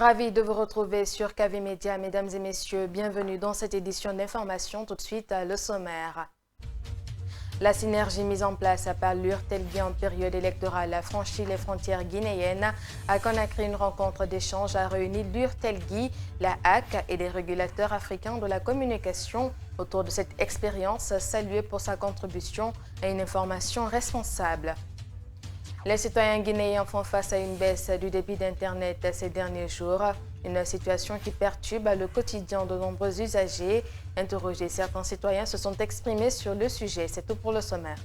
Ravi de vous retrouver sur KV Média, mesdames et messieurs. Bienvenue dans cette édition d'information. Tout de suite, le sommaire. La synergie mise en place par l'URTELGUI en période électorale a franchi les frontières guinéennes. À Conakry, une rencontre d'échange a réuni l'URTELGUI, la HAC et des régulateurs africains de la communication autour de cette expérience saluée pour sa contribution à une information responsable. Les citoyens guinéens font face à une baisse du débit d'Internet ces derniers jours, une situation qui perturbe le quotidien de nombreux usagers. Interrogés, certains citoyens se sont exprimés sur le sujet. C'est tout pour le sommaire.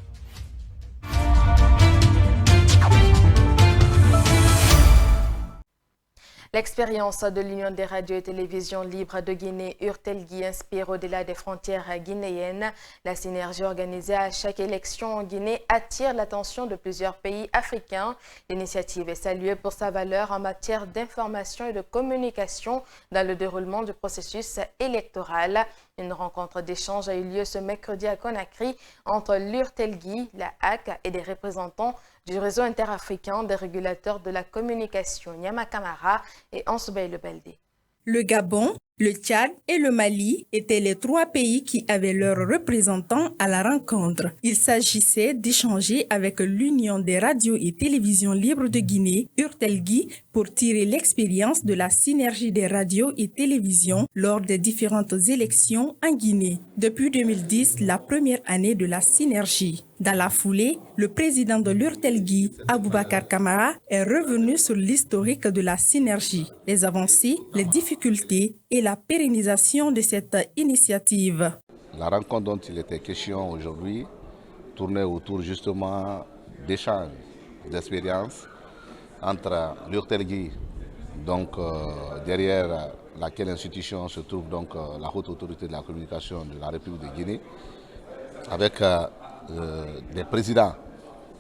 L'expérience de l'Union des radios et télévisions libres de Guinée, URTELGUI, inspire au-delà des frontières guinéennes. La synergie organisée à chaque élection en Guinée attire l'attention de plusieurs pays africains. L'initiative est saluée pour sa valeur en matière d'information et de communication dans le déroulement du processus électoral. Une rencontre d'échange a eu lieu ce mercredi à Conakry entre l'URTELGUI, la HAC et des représentants du réseau interafricain des régulateurs de la communication, Nyama Kamara et Ansoubaï Lebelde. Le Gabon, le Tchad et le Mali étaient les trois pays qui avaient leurs représentants à la rencontre. Il s'agissait d'échanger avec l'Union des radios et télévisions libres de Guinée, URTELGUI, pour tirer l'expérience de la synergie des radios et télévisions lors des différentes élections en Guinée. Depuis 2010, la première année de la synergie. Dans la foulée, le président de l'URTELGUI, Aboubacar Kamara, est revenu sur l'historique de la synergie, les avancées, les difficultés et la pérennisation de cette initiative. La rencontre dont il était question aujourd'hui tournait autour justement d'échanges, d'expériences entre l'URTELGUI, donc derrière laquelle institution se trouve donc la haute autorité de la communication de la République de Guinée, avec des présidents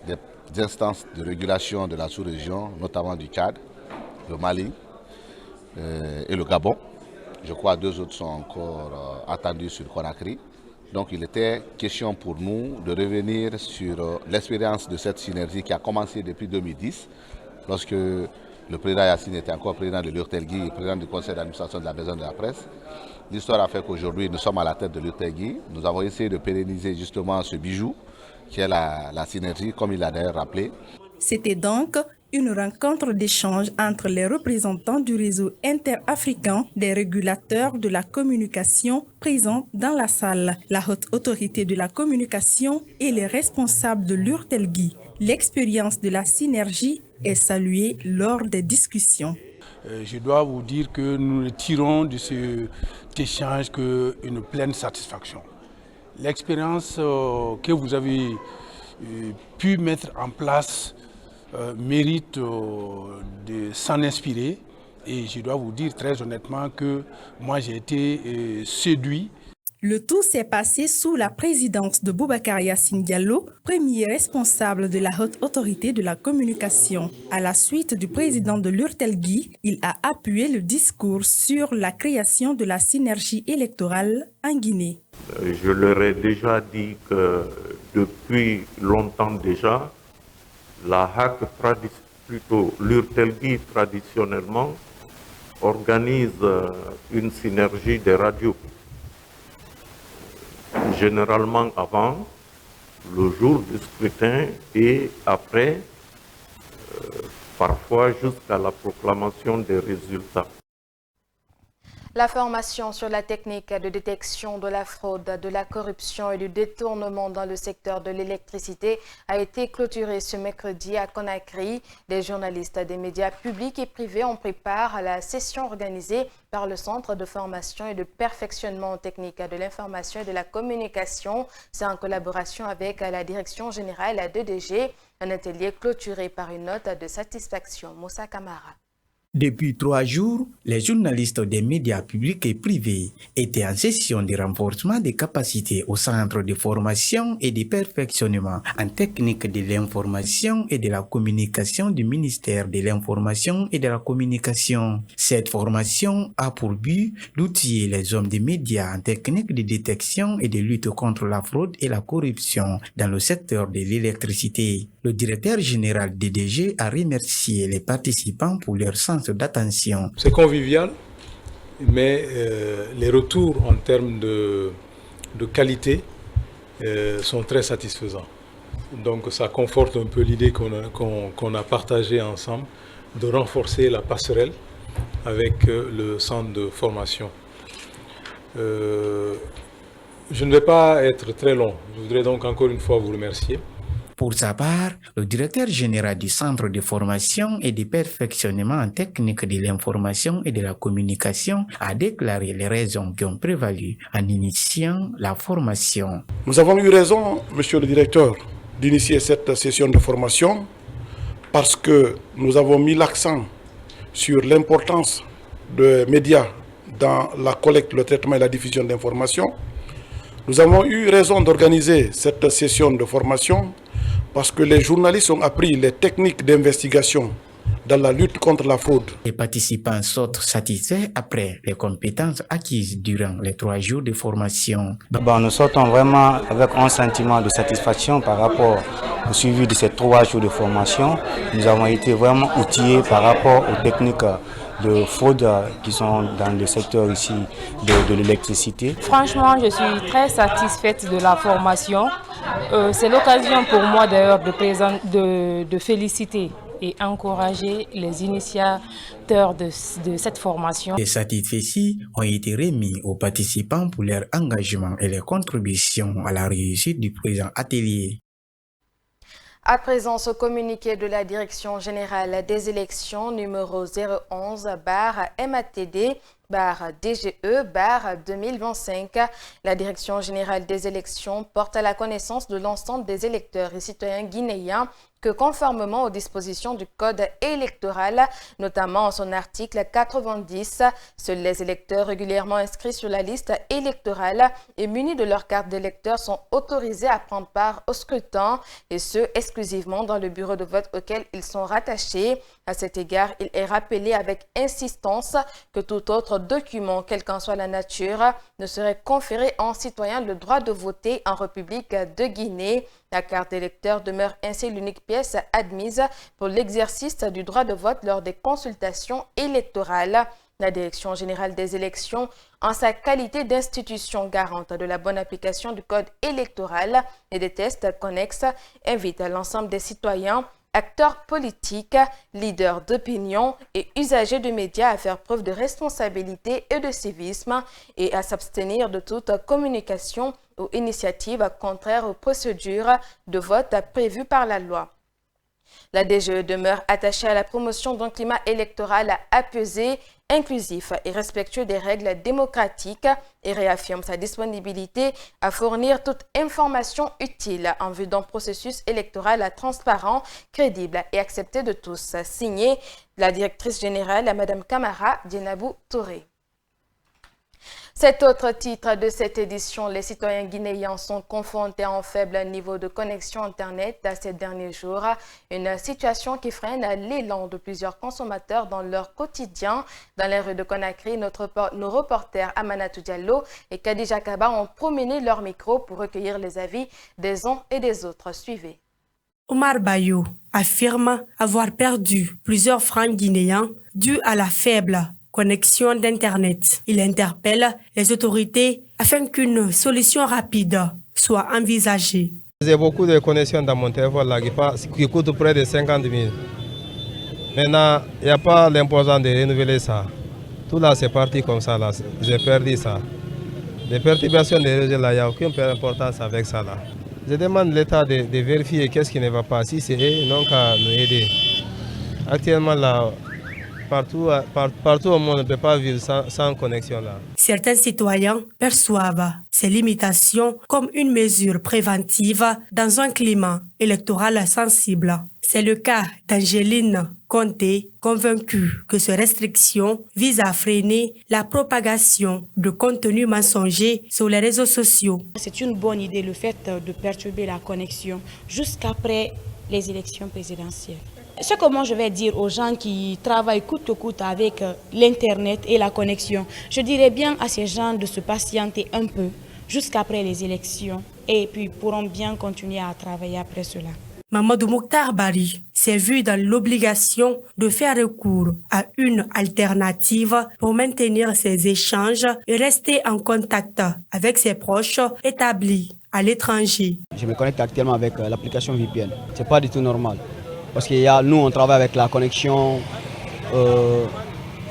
des instances de régulation de la sous-région, notamment du Tchad, le Mali et le Gabon. Je crois que deux autres sont encore attendus sur Conakry. Donc il était question pour nous de revenir sur l'expérience de cette synergie qui a commencé depuis 2010, lorsque le président Yassine était encore président de l'URTELGUI et président du conseil d'administration de la Maison de la Presse. L'histoire a fait qu'aujourd'hui nous sommes à la tête de l'URTELGUI. Nous avons essayé de pérenniser justement ce bijou qui est la synergie, comme il l'a d'ailleurs rappelé. C'était donc une rencontre d'échange entre les représentants du réseau interafricain des régulateurs de la communication présents dans la salle, la haute autorité de la communication et les responsables de l'URTELGUI. L'expérience de la synergie est saluée lors des discussions. Je dois vous dire que nous tirons de cet échange une pleine satisfaction. L'expérience que vous avez pu mettre en place mérite de s'en inspirer, et je dois vous dire très honnêtement que moi j'ai été séduit. Le tout s'est passé sous la présidence de Boubacar Yassine Diallo, premier responsable de la haute autorité de la communication. À la suite du président de l'URTELGUI, il a appuyé le discours sur la création de la synergie électorale en Guinée. Je leur ai déjà dit que depuis longtemps déjà, la HAC, plutôt l'URTELGUI traditionnellement, organise une synergie des radios. Généralement avant, le jour du scrutin et après, parfois jusqu'à la proclamation des résultats. La formation sur la technique de détection de la fraude, de la corruption et du détournement dans le secteur de l'électricité a été clôturée ce mercredi à Conakry. Des journalistes des médias publics et privés ont pris part à la session organisée par le Centre de formation et de perfectionnement technique de l'information et de la communication. C'est en collaboration avec la Direction générale d'EDG, un atelier clôturé par une note de satisfaction. Moussa Kamara. Depuis 3 jours, les journalistes des médias publics et privés étaient en session de renforcement des capacités au Centre de formation et de perfectionnement en technique de l'information et de la communication du ministère de l'Information et de la Communication. Cette formation a pour but d'outiller les hommes des médias en technique de détection et de lutte contre la fraude et la corruption dans le secteur de l'électricité. le directeur général DDG a remercié les participants pour leur sens d'attention. C'est convivial, mais les retours en termes de qualité sont très satisfaisants. Donc ça conforte un peu l'idée qu'on a partagée ensemble de renforcer la passerelle avec le centre de formation. Je ne vais pas être très long. Je voudrais donc encore une fois vous remercier. Pour sa part, le directeur général du Centre de formation et de perfectionnement en technique de l'information et de la communication a déclaré les raisons qui ont prévalu en initiant la formation. Nous avons eu raison, monsieur le directeur, d'initier cette session de formation parce que nous avons mis l'accent sur l'importance des médias dans la collecte, le traitement et la diffusion d'informations. Nous avons eu raison d'organiser cette session de formation parce que les journalistes ont appris les techniques d'investigation dans la lutte contre la fraude. Les participants sortent satisfaits après les compétences acquises durant les 3 jours de formation. Nous sortons vraiment avec un sentiment de satisfaction par rapport au suivi de ces 3 jours de formation. Nous avons été vraiment outillés par rapport aux techniques de fraude qui sont dans le secteur ici de l'électricité. Franchement, je suis très satisfaite de la formation. C'est l'occasion pour moi d'ailleurs de féliciter et encourager les initiateurs de cette formation. Les satisfaits ont été remis aux participants pour leur engagement et leur contribution à la réussite du présent atelier. À présent, ce communiqué de la Direction générale des élections numéro 011/MATD/DGE/2025, la Direction générale des élections porte à la connaissance de l'ensemble des électeurs et citoyens guinéens que conformément aux dispositions du Code électoral, notamment en son article 90, seuls les électeurs régulièrement inscrits sur la liste électorale et munis de leur carte d'électeur sont autorisés à prendre part au scrutin, et ce, exclusivement dans le bureau de vote auquel ils sont rattachés. À cet égard, il est rappelé avec insistance que tout autre document, quelle qu'en soit la nature, ne serait conféré à un citoyen le droit de voter en République de Guinée. La carte d'électeur demeure ainsi l'unique pièce admise pour l'exercice du droit de vote lors des consultations électorales. La Direction générale des élections, en sa qualité d'institution garante de la bonne application du Code électoral et des tests connexes, invite l'ensemble des citoyens, acteurs politiques, leaders d'opinion et usagers de médias à faire preuve de responsabilité et de civisme et à s'abstenir de toute communication ou initiative contraire aux procédures de vote prévues par la loi. La DGE demeure attachée à la promotion d'un climat électoral apaisé, inclusif et respectueux des règles démocratiques et réaffirme sa disponibilité à fournir toute information utile en vue d'un processus électoral transparent, crédible et accepté de tous. Signé la directrice générale, Mme Kamara Dienabou Touré. Cet autre titre de cette édition, les citoyens guinéens sont confrontés à un faible niveau de connexion Internet ces derniers jours. Une situation qui freine l'élan de plusieurs consommateurs dans leur quotidien. Dans les rues de Conakry, nos reporters Amanatou Diallo et Kadija Kaba ont promené leur micro pour recueillir les avis des uns et des autres. Suivez. Omar Bayou affirme avoir perdu plusieurs francs guinéens dus à la faible connexion d'Internet. Il interpelle les autorités afin qu'une solution rapide soit envisagée. J'ai beaucoup de connexions dans mon téléphone là, qui coûtent près de 50 000. Maintenant, il n'y a pas l'importance de renouveler ça. Tout là, c'est parti comme ça. Là. J'ai perdu ça. Les perturbations des réseaux là, il n'y a aucune importance avec ça. Là. Je demande l'État de vérifier qu'est-ce qui ne va pas. Si c'est eux, non qu'à nous aider. Actuellement, là, partout au monde, on ne peut pas vivre sans connexion là. Certains citoyens perçoivent ces limitations comme une mesure préventive dans un climat électoral sensible. C'est le cas d'Angéline Conté, convaincue que ces restrictions visent à freiner la propagation de contenus mensongers sur les réseaux sociaux. C'est une bonne idée le fait de perturber la connexion jusqu'après les élections présidentielles. Ce que moi je vais dire aux gens qui travaillent coûte que coûte avec l'Internet et la connexion, je dirais bien à ces gens de se patienter un peu jusqu'après les élections et puis pourront bien continuer à travailler après cela. Mamadou Mokhtar Bari s'est vu dans l'obligation de faire recours à une alternative pour maintenir ses échanges et rester en contact avec ses proches établis à l'étranger. Je me connecte actuellement avec l'application VPN. C'est pas du tout normal. Parce que nous, on travaille avec la connexion.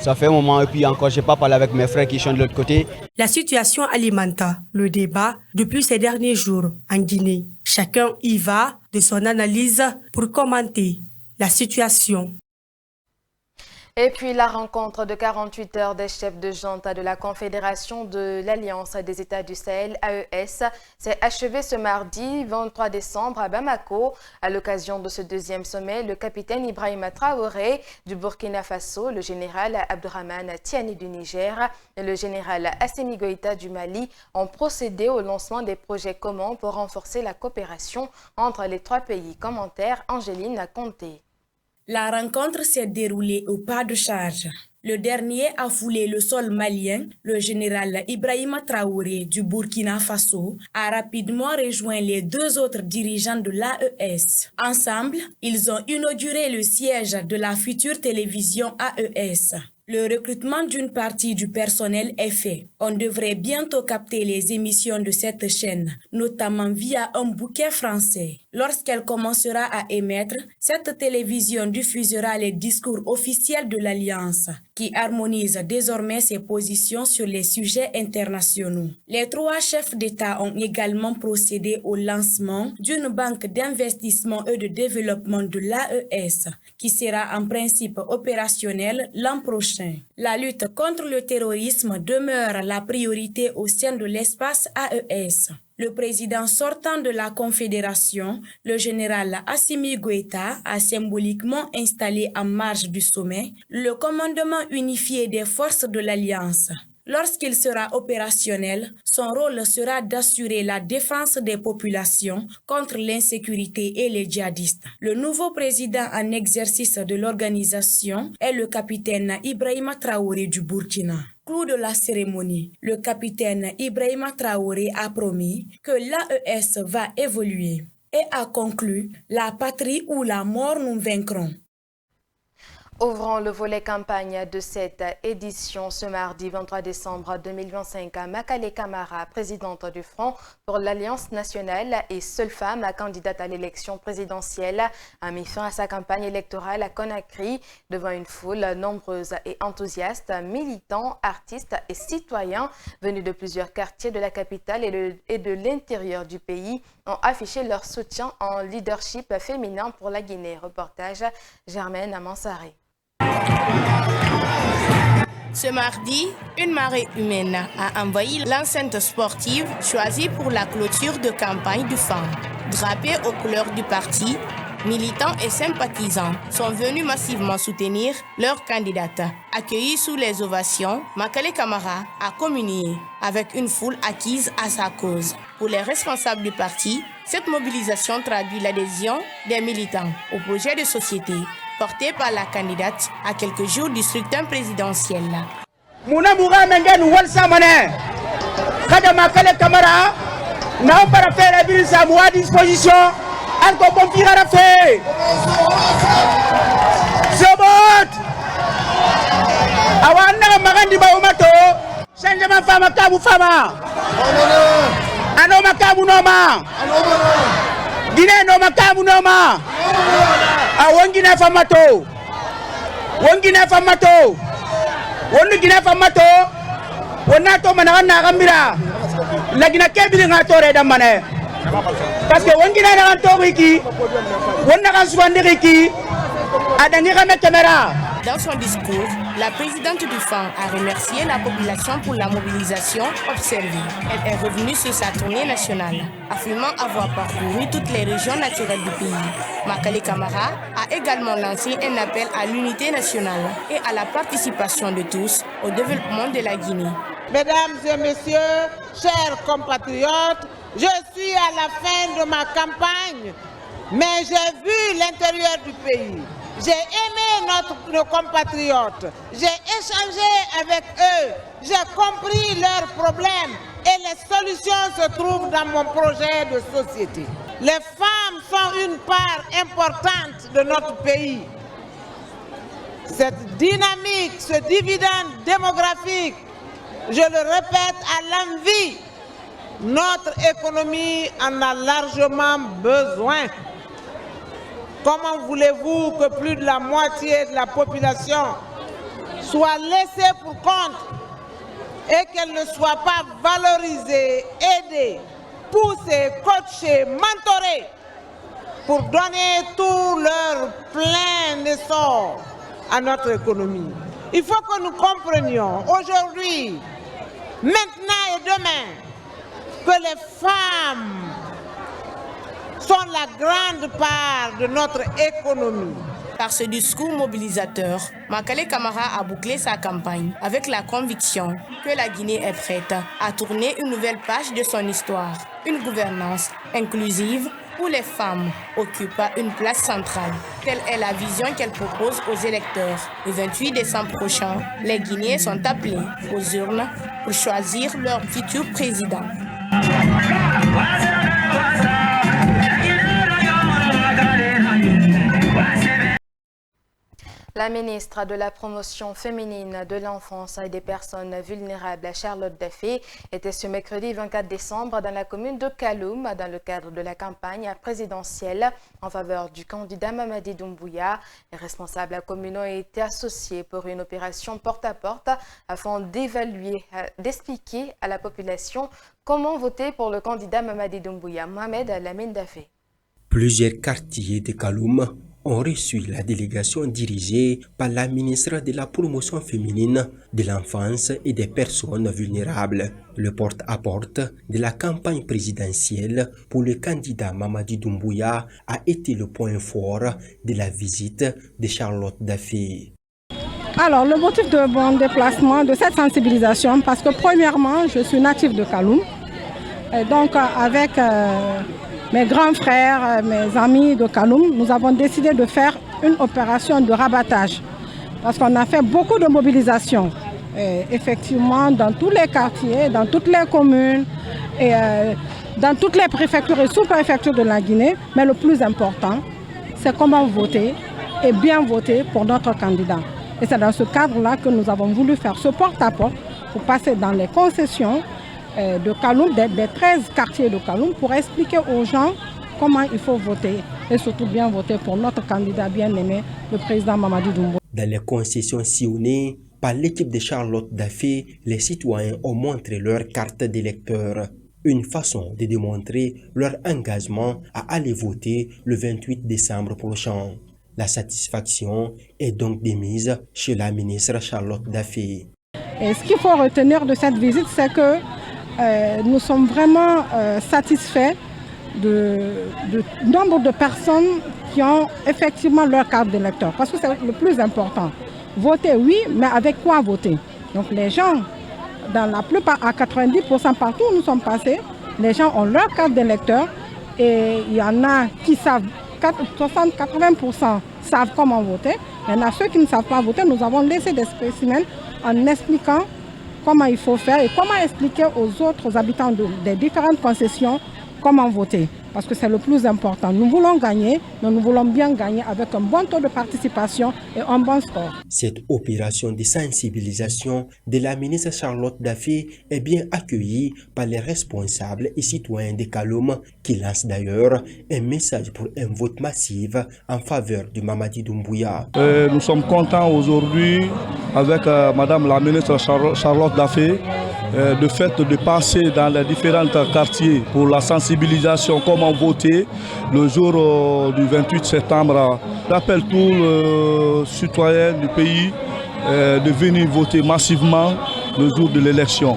Ça fait un moment et puis encore, je n'ai pas parlé avec mes frères qui sont de l'autre côté. La situation alimente le débat depuis ces derniers jours en Guinée. Chacun y va de son analyse pour commenter la situation. Et puis la rencontre de 48 heures des chefs de junte de la Confédération de l'Alliance des États du Sahel, AES, s'est achevée ce mardi 23 décembre à Bamako. À l'occasion de ce deuxième sommet, le capitaine Ibrahima Traoré du Burkina Faso, le général Abdourahmane Tiani du Niger et le général Assimi Goïta du Mali ont procédé au lancement des projets communs pour renforcer la coopération entre les trois pays. Commentaire Angéline Conté. La rencontre s'est déroulée au pas de charge. Le dernier a foulé le sol malien. Le général Ibrahima Traoré du Burkina Faso a rapidement rejoint les deux autres dirigeants de l'AES. Ensemble, ils ont inauguré le siège de la future télévision AES. Le recrutement d'une partie du personnel est fait. On devrait bientôt capter les émissions de cette chaîne, notamment via un bouquet français. Lorsqu'elle commencera à émettre, cette télévision diffusera les discours officiels de l'Alliance, qui harmonise désormais ses positions sur les sujets internationaux. Les trois chefs d'État ont également procédé au lancement d'une banque d'investissement et de développement de l'AES, qui sera en principe opérationnelle l'an prochain. La lutte contre le terrorisme demeure la priorité au sein de l'espace AES. Le président sortant de la Confédération, le général Assimi Goïta, a symboliquement installé en marge du sommet le commandement unifié des forces de l'Alliance. Lorsqu'il sera opérationnel, son rôle sera d'assurer la défense des populations contre l'insécurité et les djihadistes. Le nouveau président en exercice de l'organisation est le capitaine Ibrahima Traoré du Burkina. Clou de la cérémonie, le capitaine Ibrahima Traoré a promis que l'AES va évoluer et a conclu « La patrie ou la mort nous vaincront ». Ouvrons le volet campagne de cette édition ce mardi 23 décembre 2025 à Makale Camara, présidente du Front pour l'Alliance nationale et seule femme candidate à l'élection présidentielle, a mis fin à sa campagne électorale à Conakry devant une foule nombreuse et enthousiaste, militants, artistes et citoyens venus de plusieurs quartiers de la capitale et de l'intérieur du pays ont affiché leur soutien en leadership féminin pour la Guinée. Reportage Germaine Amansaré. Ce mardi, une marée humaine a envahi l'enceinte sportive choisie pour la clôture de campagne du FAN. Drapés aux couleurs du parti, militants et sympathisants sont venus massivement soutenir leur candidate. Accueillis sous les ovations, Makale Camara a communié avec une foule acquise à sa cause. Pour les responsables du parti, cette mobilisation traduit l'adhésion des militants au projet de société porté par la candidate à quelques jours du scrutin présidentiel. Mouna Moura Mengen Walsamane, Kada Makale Camara, n'a pas fait la ville à moi à disposition, encore bon pire à la fait. Zobot, Awana Marandi Baomato, changement femme Kabu Fama, Anoma Kabu Noma, Guinée Noma Kabu Noma. Wongina famato, wongina famato, wongina famato, wonato manana gambira, lagina kebiri ngatore damane. Parce que wongina na ntoriki, wonna swandiki, adangi kame caméra. Dans son discours, la présidente du FAN a remercié la population pour la mobilisation observée. Elle est revenue sur sa tournée nationale, affirmant avoir parcouru toutes les régions naturelles du pays. Makale Camara a également lancé un appel à l'unité nationale et à la participation de tous au développement de la Guinée. Mesdames et messieurs, chers compatriotes, je suis à la fin de ma campagne, mais j'ai vu l'intérieur du pays. J'ai aimé nos compatriotes, j'ai échangé avec eux, j'ai compris leurs problèmes et les solutions se trouvent dans mon projet de société. Les femmes sont une part importante de notre pays. Cette dynamique, ce dividende démographique, je le répète à l'envi, notre économie en a largement besoin. Comment voulez-vous que plus de la moitié de la population soit laissée pour compte et qu'elle ne soit pas valorisée, aidée, poussée, coachée, mentorée pour donner tout leur plein essor à notre économie? Il faut que nous comprenions aujourd'hui, maintenant et demain, que les femmes sont la grande part de notre économie. Par ce discours mobilisateur, Makale Camara a bouclé sa campagne avec la conviction que la Guinée est prête à tourner une nouvelle page de son histoire, une gouvernance inclusive où les femmes occupent une place centrale. Telle est la vision qu'elle propose aux électeurs. Le 28 décembre prochain, les Guinéens sont appelés aux urnes pour choisir leur futur président. La ministre de la Promotion féminine de l'enfance et des personnes vulnérables, Charlotte Daffé, était ce mercredi 24 décembre dans la commune de Kaloum dans le cadre de la campagne présidentielle en faveur du candidat Mamadi Doumbouya. Les responsables communaux ont été associés pour une opération porte-à-porte afin d'expliquer à la population comment voter pour le candidat Mamadi Doumbouya. Mohamed Lamine Daffé. Plusieurs quartiers de Kaloum ont reçu la délégation dirigée par la ministre de la Promotion féminine de l'enfance et des personnes vulnérables. Le porte-à-porte de la campagne présidentielle pour le candidat Mamadi Doumbouya a été le point fort de la visite de Charlotte Daffé. Alors, le motif de mon déplacement, de cette sensibilisation, parce que premièrement, je suis natif de Kaloum, et donc avec mes grands frères, mes amis de Kaloum, nous avons décidé de faire une opération de rabattage. Parce qu'on a fait beaucoup de mobilisation. Et effectivement, dans tous les quartiers, dans toutes les communes, et dans toutes les préfectures et sous-préfectures de la Guinée. Mais le plus important, c'est comment voter et bien voter pour notre candidat. Et c'est dans ce cadre-là que nous avons voulu faire ce porte-à-porte pour passer dans les concessions de Kaloum, des 13 quartiers de Kaloum, pour expliquer aux gens comment il faut voter et surtout bien voter pour notre candidat bien-aimé, le président Mamadi Doumbouya. Dans les concessions sillonnées par l'équipe de Charlotte Daffé, les citoyens ont montré leur carte d'électeur. Une façon de démontrer leur engagement à aller voter le 28 décembre prochain. La satisfaction est donc démise chez la ministre Charlotte Daffé. Et ce qu'il faut retenir de cette visite, c'est que nous sommes vraiment satisfaits du nombre de personnes qui ont effectivement leur carte d'électeur. Parce que c'est le plus important. Voter, oui, mais avec quoi voter? Donc les gens, dans la plupart, à 90% partout où nous sommes passés, les gens ont leur carte d'électeur et il y en a qui savent, 60-80% savent comment voter. Il y en a ceux qui ne savent pas voter. Nous avons laissé des spécimens en expliquant comment il faut faire et comment expliquer aux autres habitants des différentes concessions comment voter. Parce que c'est le plus important. Nous voulons gagner, mais nous voulons bien gagner avec un bon taux de participation et un bon score. Cette opération de sensibilisation de la ministre Charlotte Daffé est bien accueillie par les responsables et citoyens de Kaloum qui lancent d'ailleurs un message pour un vote massif en faveur de Mamadi Doumbouya. Nous sommes contents aujourd'hui avec Madame la ministre Charlotte Daffé de fait de passer dans les différents quartiers pour la sensibilisation comment voter le jour du 28 septembre. J'appelle tous les citoyens du pays de venir voter massivement le jour de l'élection.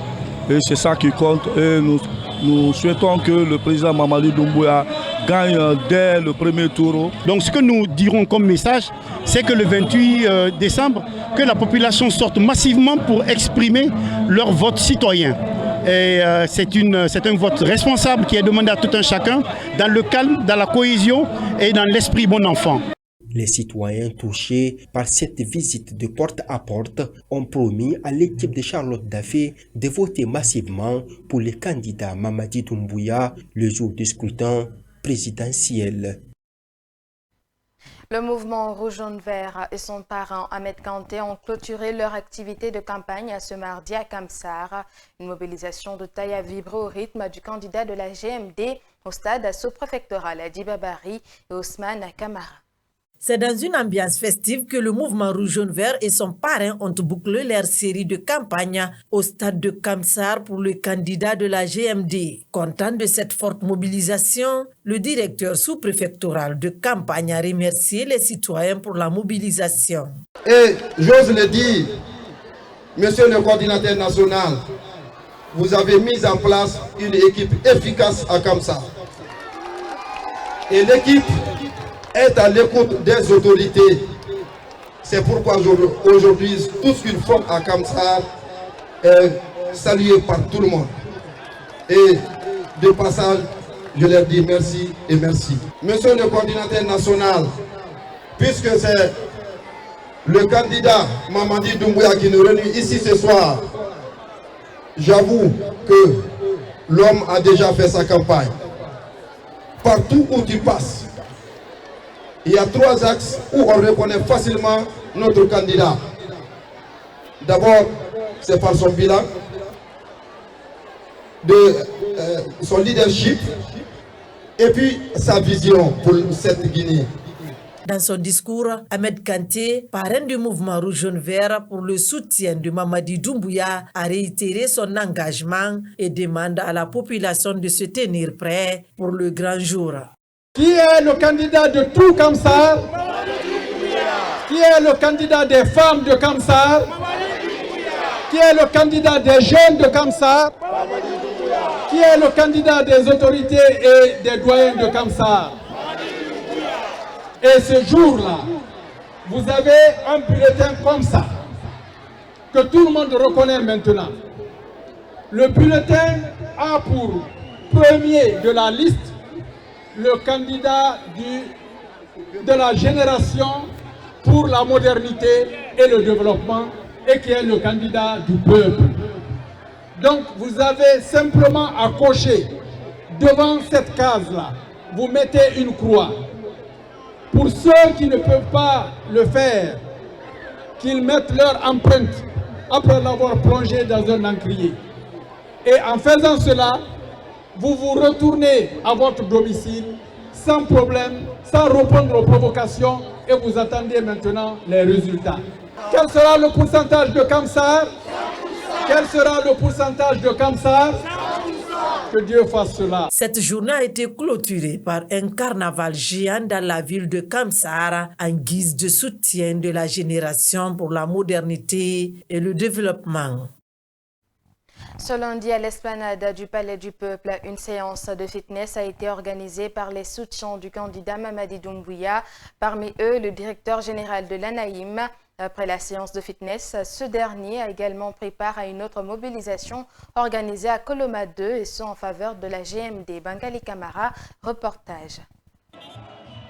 Et c'est ça qui compte. Et nous souhaitons que le président Mamadi Doumbouya gagne dès le premier tour. Donc ce que nous dirons comme message, c'est que le 28 décembre, que la population sorte massivement pour exprimer leur vote citoyen. Et c'est un vote responsable qui est demandé à tout un chacun, dans le calme, dans la cohésion et dans l'esprit bon enfant. Les citoyens touchés par cette visite de porte-à-porte ont promis à l'équipe de Charlotte Daffé de voter massivement pour le candidat Mamadi Doumbouya le jour du scrutin présidentielle. Le mouvement Rouge Jaune Vert et son parrain Ahmed Kanté ont clôturé leur activité de campagne ce mardi à Kamsar. Une mobilisation de taille à vibrer au rythme du candidat de la GMD au stade sous-préfectoral à Dibabari et Ousmane Kamara. C'est dans une ambiance festive que le mouvement Rouge Jaune Vert et son parrain ont bouclé leur série de campagne au stade de Kamsar pour le candidat de la GMD. Content de cette forte mobilisation, le directeur sous-préfectoral de campagne a remercié les citoyens pour la mobilisation. Et j'ose le dire, monsieur le coordinateur national, vous avez mis en place une équipe efficace à Kamsar. Et l'équipe est à l'écoute des autorités. C'est pourquoi aujourd'hui, tout ce qu'ils font à Kamsar est salué par tout le monde. Et de passage, je leur dis merci et merci. Monsieur le coordinateur national, puisque c'est le candidat Mamadi Doumbouya qui nous réunit ici ce soir, j'avoue que l'homme a déjà fait sa campagne. Partout où tu passes, il y a 3 axes où on reconnaît facilement notre candidat. D'abord, c'est par son bilan, son leadership, et puis sa vision pour cette Guinée. Dans son discours, Ahmed Kanté, parrain du mouvement Rouge Jaune Vert pour le soutien de Mamadi Doumbouya, a réitéré son engagement et demande à la population de se tenir prêt pour le grand jour. Qui est le candidat de tout Kamsar? Qui est le candidat des femmes de Kamsar? Qui est le candidat des jeunes de Kamsar? Qui est le candidat des autorités et des doyens de Kamsar? Et ce jour-là, vous avez un bulletin comme ça, que tout le monde reconnaît maintenant. Le bulletin a pour premier de la liste le candidat de la génération pour la modernité et le développement, et qui est le candidat du peuple. Donc vous avez simplement à cocher devant cette case-là, vous mettez une croix. Pour ceux qui ne peuvent pas le faire, qu'ils mettent leur empreinte après l'avoir plongé dans un encrier. Et en faisant cela, vous vous retournez à votre domicile sans problème, sans répondre aux provocations, et vous attendez maintenant les résultats. Quel sera le pourcentage de Kamsar? Quel sera le pourcentage de Kamsar? Que Dieu fasse cela. Cette journée a été clôturée par un carnaval géant dans la ville de Kamsar en guise de soutien de la génération pour la modernité et le développement. Ce lundi, à l'esplanade du Palais du Peuple, une séance de fitness a été organisée par les soutiens du candidat Mamadi Doumbouya, parmi eux le directeur général de l'ANAIM. Après la séance de fitness, ce dernier a également pris part à une autre mobilisation organisée à Koloma 2 et ce en faveur de la GMD. Bangali Kamara, reportage.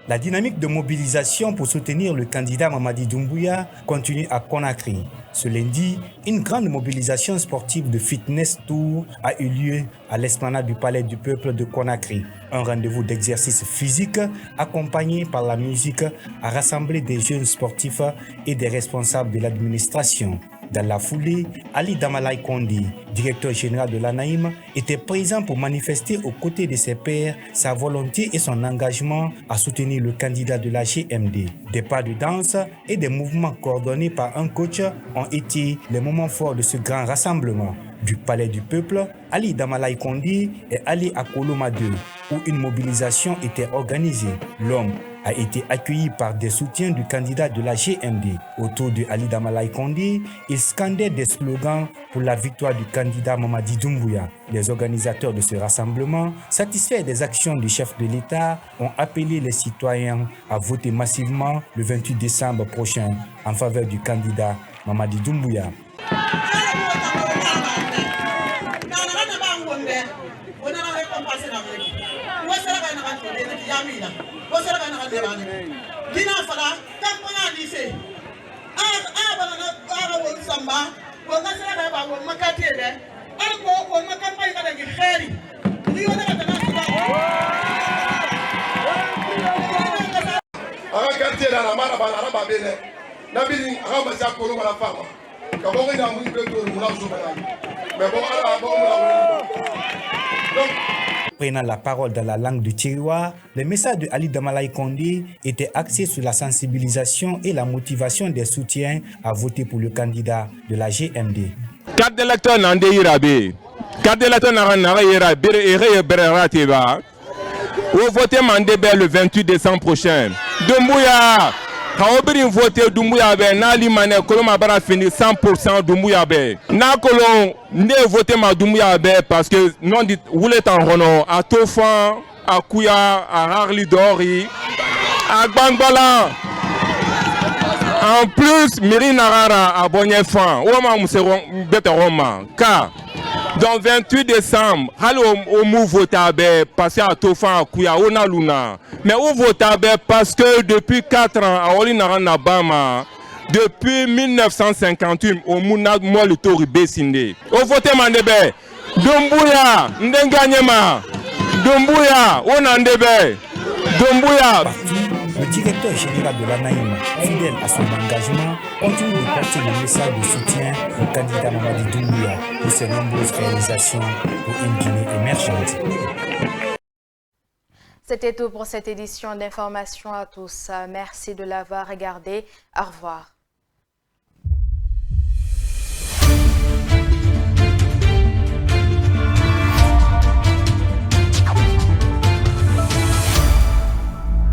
La dynamique de mobilisation pour soutenir le candidat Mamadi Doumbouya continue à Conakry. Ce lundi, une grande mobilisation sportive de fitness tour a eu lieu à l'esplanade du Palais du Peuple de Conakry. Un rendez-vous d'exercice physique accompagné par la musique a rassemblé des jeunes sportifs et des responsables de l'administration. Dans la foulée, Ali Damalai Kondi, directeur général de l'ANAIM, était présent pour manifester aux côtés de ses pairs sa volonté et son engagement à soutenir le candidat de la GMD. Des pas de danse et des mouvements coordonnés par un coach ont été les moments forts de ce grand rassemblement. Du Palais du Peuple, Ali Damalai Kondi est allé à Koloma 2, où une mobilisation était organisée. L'homme a été accueilli par des soutiens du candidat de la GMD. Autour de Ali Damalai Kondi, il scandait des slogans pour la victoire du candidat Mamadi Doumbouya. Les organisateurs de ce rassemblement, satisfaits des actions du chef de l'État, ont appelé les citoyens à voter massivement le 28 décembre prochain en faveur du candidat Mamadi Doumbouya. Dina fala kampana lise bana won samba won sala ba won makate de ko won makampai kada gi khairi ni wona kada Prenant la parole dans la langue du Tchiriwa, le message de Ali Damalaï Kondé était axé sur la sensibilisation et la motivation des soutiens à voter pour le candidat de la GMD. Carte d'électeur Nande Irabe, carte d'électeur Nara Irabe, vous votez Mandébé le 28 décembre prochain. Doumbouya, Kaobirin voté Doumbouya, Nali Mane, Koloma Bara fini 100% Doumbouya. Na Kolon, ne voté ma Doumbouya parce que non dit, vous l'êtes en Rono, à Tofan, à Kouya, à Harli Dori, à Bangbala. En plus, Miri Narara a Bonyefan, Oma Mousseron, Beteroma, car dans 28 décembre, au mou votabe, passé à Tofan, à Kouya, Ona Luna. Mais où votabe parce que depuis 4 ans, à Olinara Nabama, depuis 1958, au Mouna Mouali Tori Besinde. Au vote Mandebe, Doumbouya, Ndenganyema, Doumbouya, Onandebe, Doumbouya. Le directeur général de l'ANAIM, fidèle à son engagement, continue de porter le message de soutien au candidat Mamadi Doumbouya pour ses nombreuses réalisations pour une Guinée émergente. C'était tout pour cette édition d'information à tous. Merci de l'avoir regardé. Au revoir.